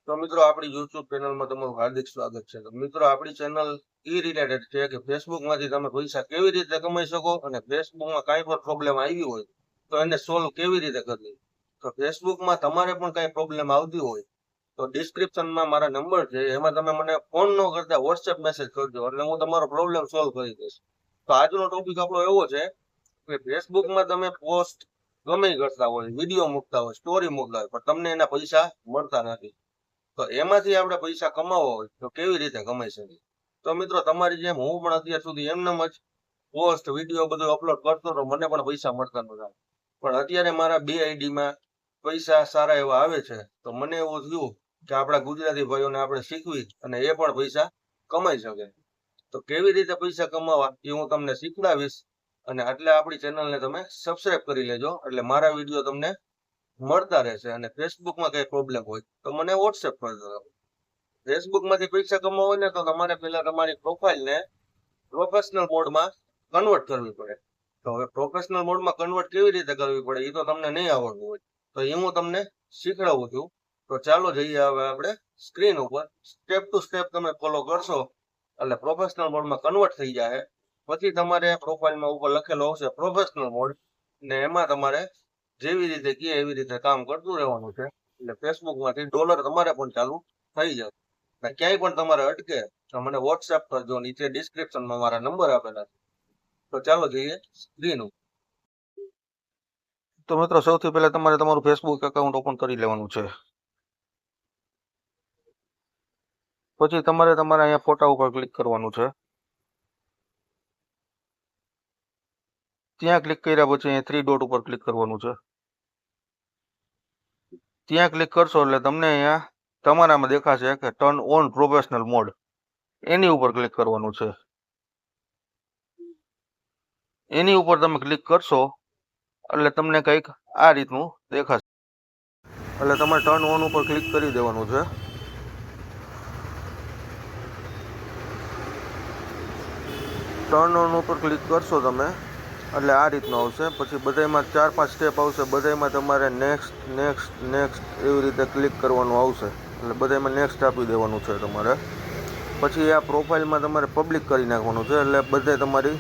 તો મિત્રો આપણી યુટ્યુબ ચેનલમાં તમારું હાર્દિક સ્વાગત છે. તો મિત્રો આપણી ચેનલ રિલેટેડ છે કે ફેસબુકમાંથી તમે પૈસા કેવી રીતે કમાઈ શકો અને ફેસબુકમાં કાંઈ પણ પ્રોબ્લેમ આવી હોય તો એને સોલ્વ કેવી રીતે કરવી. તો ફેસબુકમાં તમારે પણ કાંઈ પ્રોબ્લેમ આવતી હોય તો ડિસ્ક્રિપ્શનમાં મારા નંબર છે, એમાં તમે મને ફોન ન કરતા વોટ્સએપ મેસેજ કરજો એટલે હું તમારો પ્રોબ્લેમ સોલ્વ કરી દઈશ. તો આજનો ટોપિક આપણો એવો છે કે ફેસબુકમાં તમે પોસ્ટ ગમે કરતા હોય, વિડીયો મૂકતા હોય, સ્ટોરી મૂકતા હોય, પણ તમને એના પૈસા મળતા નથી. તો એમાંથી આપણે પૈસા કમાવવા હોય તો કેવી રીતે કમાઈ શકીએ. તો મિત્રો તમારી જેમ હું પણ અત્યાર સુધી એમનેમ જ પોસ્ટ વિડીયો બધું અપલોડ કરતો તો મને પણ પૈસા મળતા નતા, પણ અત્યારે મારા 2 આઈડીમાં પૈસા સારા એવા આવે છે. તો મને એવું થયું કે આપણા ગુજરાતી ભાઈઓને આપણે શીખવી અને એ પણ પૈસા કમાઈ શકે. તો કેવી રીતે પૈસા કમાવા એ હું તમને શીખડાવીશ. અને એટલે આપણી ચેનલને તમે સબસ્ક્રાઇબ કરી લેજો એટલે મારા વિડીયો તમને મળતા રહેશે. અને ફેસબુકમાં કઈ પ્રોબ્લેમ હોય તો મને વોટ્સએપ કરજો. ફેસબુકમાંથી પૈસા કમાવા હોય ને તો તમારે પહેલા તમારી પ્રોફાઇલને પ્રોફેશનલ મોડમાં કન્વર્ટ કરવી પડે. તો હવે પ્રોફેશનલ મોડમાં કન્વર્ટ કેવી રીતે કરવી પડે એ તો તમને નહીં આવડતું હોય, તો એ હું તમને શીખડાવું છું. તો ચાલો જઈએ હવે આપણે સ્ક્રીન ઉપર. સ્ટેપ ટુ સ્ટેપ તમે ફોલો કરશો એટલે પ્રોફેશનલ મોડમાં કન્વર્ટ થઈ જાય. પછી તમારે પ્રોફાઇલમાં ઉપર લખેલો આવશે પ્રોફેશનલ મોડ, ને એમાં તમારે જેવી રીતે કહે એવી રીતે કામ કરતું રહેવાનું છે. એટલે ફેસબુકમાંથી ડોલર તમારે પણ ચાલુ થઈ જાય. ક્યાંય પણ તમારે અટકે તો મને વોટ્સએપ કરજો, નીચે ડિસ્ક્રિપ્શનમાં મારા નંબર આપેલા છે. તો ચાલો જોઈએ સ્ક્રીન ઉપર. તો મિત્રો સૌથી પહેલા તમારે તમારું ફેસબુક એકાઉન્ટ ઓપન કરી લેવાનું છે. પછી તમારે તમારા અહીંયા ફોટા ઉપર ક્લિક કરવાનું છે. ત્યાં ક્લિક કર્યા પછી અહીંયા 3 ડોટ ઉપર ક્લિક કરવાનું છે. ત્યાં ક્લિક કરશો એટલે તમને અહીંયા તમારામાં દેખાશે કે ટર્ન ઓન પ્રોફેશનલ મોડ, એની ઉપર ક્લિક કરવાનું છે. એની ઉપર તમે ક્લિક કરશો એટલે તમને કંઈક આ રીતનું દેખાશે. એટલે તમારે ટર્ન ઓન ઉપર ક્લિક કરી દેવાનું છે. ટર્ન ઓન ઉપર ક્લિક કરશો તમે એટલે આ રીતનું આવશે. પછી બધામાં 4-5 સ્ટેપ આવશે, બધામાં તમારે નેક્સ્ટ નેક્સ્ટ નેક્સ્ટ એવી રીતે ક્લિક કરવાનું આવશે. એટલે બધામાં નેક્સ્ટ આપી દેવાનું છે તમારે. પછી આ પ્રોફાઇલમાં તમારે પબ્લિક કરી નાખવાનું છે એટલે બધે તમારી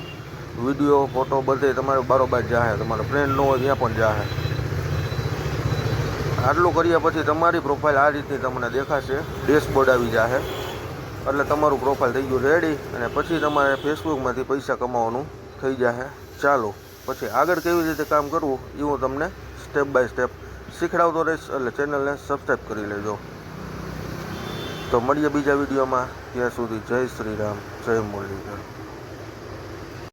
વિડીયો ફોટો બધે તમારે બારોબાર જાહે. તમારે ફ્રેન્ડ ન હોય ત્યાં પણ જાહે. આટલું કર્યા પછી તમારી પ્રોફાઇલ આ રીતની તમને દેખાશે, ડેશબોર્ડ આવી જાહે. એટલે તમારું પ્રોફાઇલ થઈ ગયું રેડી. અને પછી તમારે ફેસબુકમાંથી પૈસા કમાવાનું થઈ જશે ચાલુ. પછી આગળ કેવી રીતે કામ કરવું એ હું તમને સ્ટેપ બાય સ્ટેપ શીખડાવતો રહીશ. એટલે ચેનલને સબસ્ક્રાઈબ કરી લેજો. તો મળીએ બીજા વિડીયોમાં. ત્યાં સુધી જય શ્રી રામ, જય મુરલીધર.